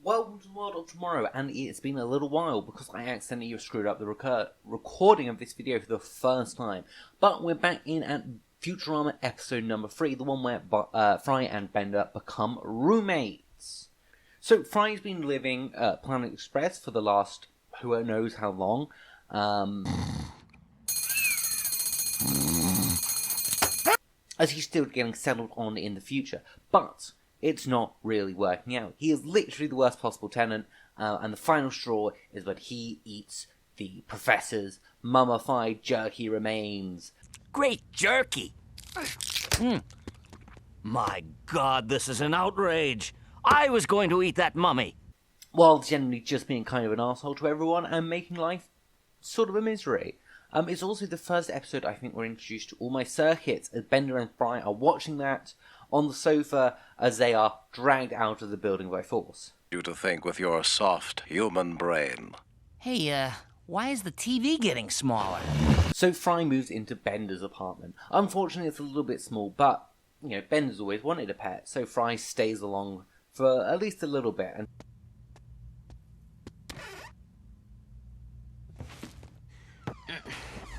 Welcome to the World of Tomorrow, and it's been a little while because I accidentally screwed up the recording of this video for the first time. But we're back in at Futurama episode number 3, the one where Fry and Bender become roommates. So Fry's been living at Planet Express for the last who knows how long. As he's still getting settled on in the future. But it's not really working out. He is literally the worst possible tenant, and the final straw is that he eats the professor's mummified jerky remains. Great jerky! My God, this is an outrage! I was going to eat that mummy! While generally just being kind of an asshole to everyone and making life sort of a misery. It's also the first episode I think we're introduced to all my circuits, as Bender and Fry are watching that on the sofa as they are dragged out of the building by force. You to think with your soft human brain. Hey, why is the TV getting smaller? So Fry moves into Bender's apartment. Unfortunately, it's a little bit small, but, you know, Bender's always wanted a pet, so Fry stays along for at least a little bit. And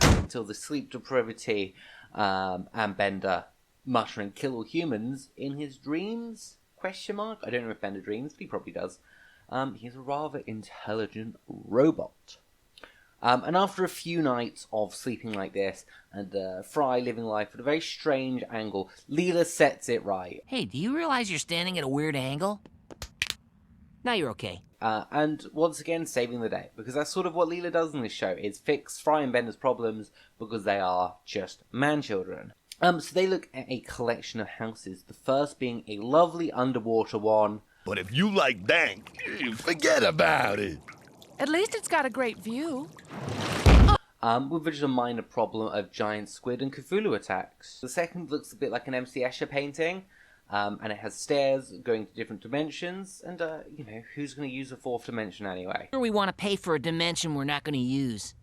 until the sleep depravity and Bender muttering kill all humans in his dreams? Question mark? I don't know if Bender dreams, but he probably does. He's a rather intelligent robot. And after a few nights of sleeping like this, and Fry living life at a very strange angle, Leela sets it right. Hey, do you realize you're standing at a weird angle? Now you're okay. And once again, saving the day. Because that's sort of what Leela does in this show, is fix Fry and Bender's problems because they are just man-children. So they look at a collection of houses, the first being a lovely underwater one. But if you like dank, forget about it. At least it's got a great view. With just a minor problem of giant squid and Cthulhu attacks. The second looks a bit like an MC Escher painting, and it has stairs going to different dimensions, and, you know, who's going to use a fourth dimension anyway? We want to pay for a dimension we're not going to use.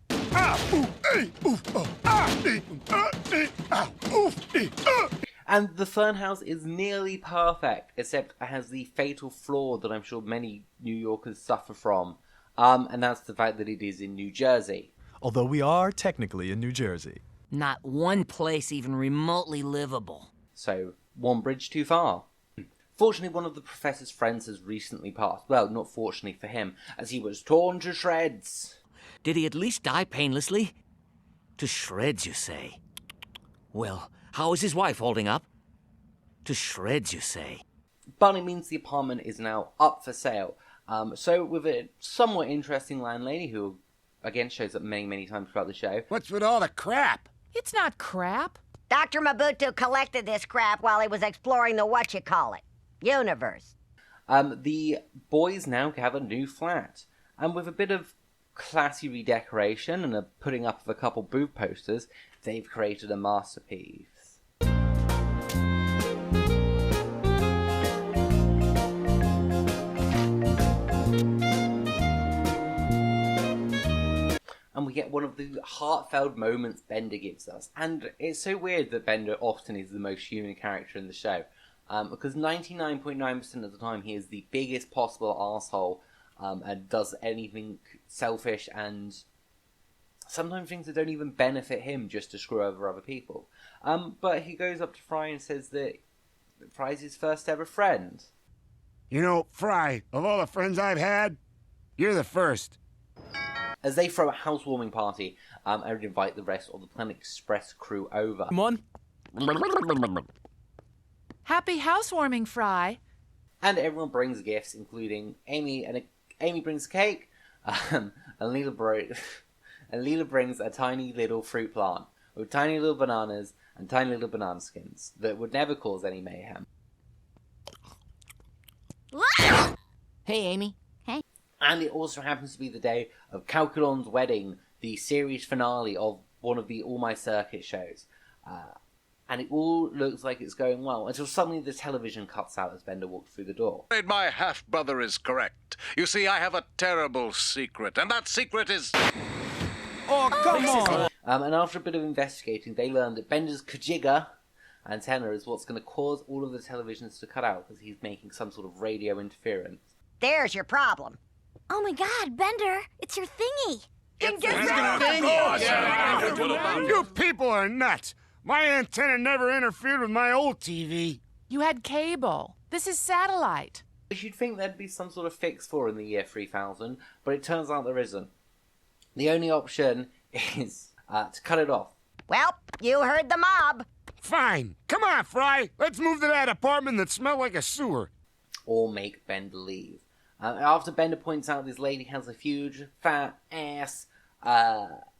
And the Fern House is nearly perfect, except it has the fatal flaw that I'm sure many New Yorkers suffer from, and that's the fact that it is in New Jersey. Although we are technically in New Jersey. Not one place even remotely livable. So, one bridge too far. Fortunately, one of the professor's friends has recently passed. Well, not fortunately for him, as he was torn to shreds. Did he at least die painlessly? To shreds, you say? Well, how is his wife holding up? To shreds, you say? But it means the apartment is now up for sale. So with a somewhat interesting landlady who, again, shows up many, many times throughout the show. What's with all the crap? It's not crap. Dr. Mabutu collected this crap while he was exploring the whatchamacallit universe. The boys now have a new flat. And with a bit of classy redecoration and a putting up of a couple booth posters, they've created a masterpiece. And we get one of the heartfelt moments Bender gives us. And it's so weird that Bender often is the most human character in the show. Because 99.9% of the time he is the biggest possible arsehole, and does anything selfish and sometimes things that don't even benefit him just to screw over other people. But he goes up to Fry and says that Fry's his first ever friend. You know, Fry, of all the friends I've had, you're the first. As they throw a housewarming party, and invite the rest of the Planet Express crew over. Come on. Happy housewarming, Fry. And everyone brings gifts, including Amy, and Amy brings cake, and Leela brings a tiny little fruit plant with tiny little bananas and tiny little banana skins that would never cause any mayhem. Hey, Amy. And it also happens to be the day of Calculon's wedding, the series finale of one of the All My Circuit shows. And it all looks like it's going well, until suddenly the television cuts out as Bender walks through the door. My half-brother is correct. You see, I have a terrible secret, and that secret is... Oh, come on! And after a bit of investigating, they learn that Bender's Kajiga antenna is what's going to cause all of the televisions to cut out, because he's making some sort of radio interference. There's your problem. Oh my god, Bender, it's your thingy. You people are nuts. My antenna never interfered with my old TV. You had cable. This is satellite. Which you'd think there'd be some sort of fix for in the year 3000, but it turns out there isn't. The only option is to cut it off. Well, you heard the mob. Fine. Come on, Fry. Let's move to that apartment that smelled like a sewer. Or make Bender leave. After Bender points out this lady has a huge, fat ass,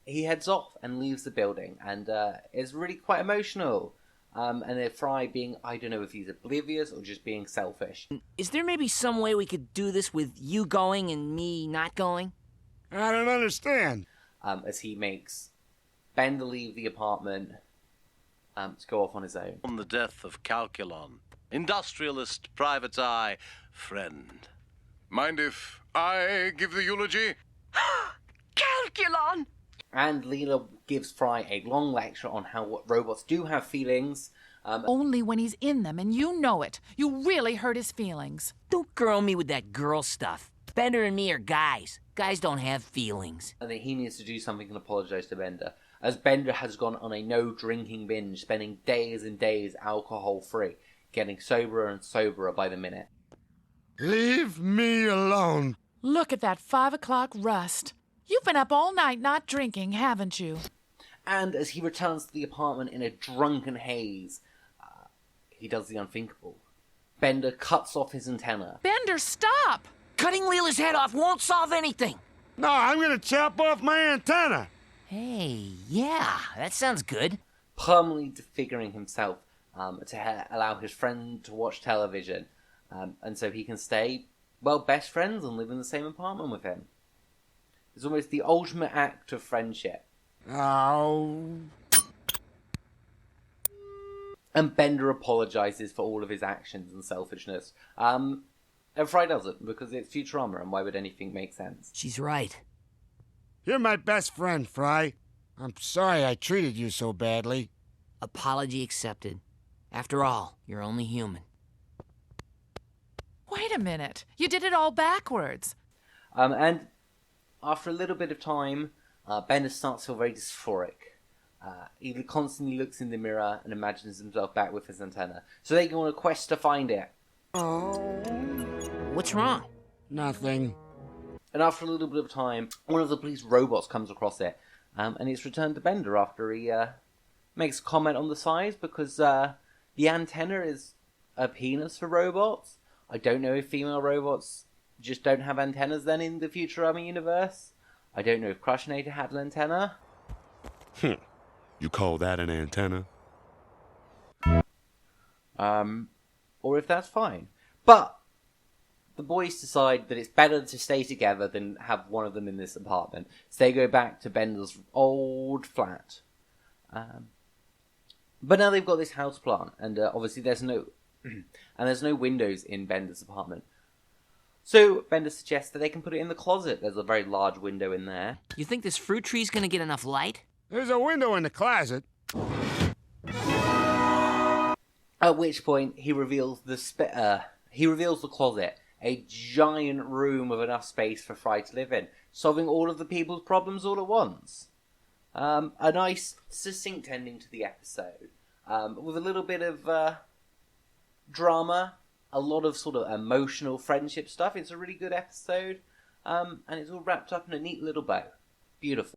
he heads off and leaves the building, and it's really quite emotional. And then Fry being, I don't know if he's oblivious or just being selfish. Is there maybe some way we could do this with you going and me not going? I don't understand. As he makes Bender leave the apartment to go off on his own. On the death of Calculon, industrialist, private eye, friend. Mind if I give the eulogy? Calculon! And Leela gives Fry a long lecture on how robots do have feelings. Only when he's in them, and you know it. You really hurt his feelings. Don't girl me with that girl stuff. Bender and me are guys. Guys don't have feelings. And that he needs to do something and apologize to Bender, as Bender has gone on a no-drinking binge, spending days and days alcohol-free, getting soberer and soberer by the minute. Leave me alone. Look at that 5 o'clock rust. You've been up all night not drinking, haven't you? And as he returns to the apartment in a drunken haze, he does the unthinkable. Bender cuts off his antenna. Bender, stop! Cutting Leela's head off won't solve anything. No, I'm gonna chop off my antenna. Hey, yeah, that sounds good. Permanently disfiguring himself to allow his friend to watch television. And so he can stay, well, best friends and live in the same apartment with him. It's almost the ultimate act of friendship. Oh. And Bender apologizes for all of his actions and selfishness. And Fry doesn't, because it's Futurama, and why would anything make sense? She's right. You're my best friend, Fry. I'm sorry I treated you so badly. Apology accepted. After all, you're only human. Wait a minute. You did it all backwards. And after a little bit of time, Bender starts to feel very dysphoric. He constantly looks in the mirror and imagines himself back with his antenna. So they go on a quest to find it. Oh. What's wrong? Nothing. And after a little bit of time, one of the police robots comes across it. And it's returned to Bender after he makes a comment on the size, because the antenna is a penis for robots. I don't know if female robots just don't have antennas then in the Futurama universe. I don't know if Crushinator had an antenna. You call that an antenna? Or if that's fine. But the boys decide that it's better to stay together than have one of them in this apartment. So they go back to Bender's old flat. But now they've got this house plant, and obviously there's no windows in Bender's apartment. So Bender suggests that they can put it in the closet. There's a very large window in there. You think this fruit tree's gonna get enough light? There's a window in the closet. At which point he reveals the closet, a giant room with enough space for Fry to live in, solving all of the people's problems all at once. A nice, succinct ending to the episode, with a little bit of drama, a lot of sort of emotional friendship stuff. It's a really good episode, and it's all wrapped up in a neat little bow. Beautiful.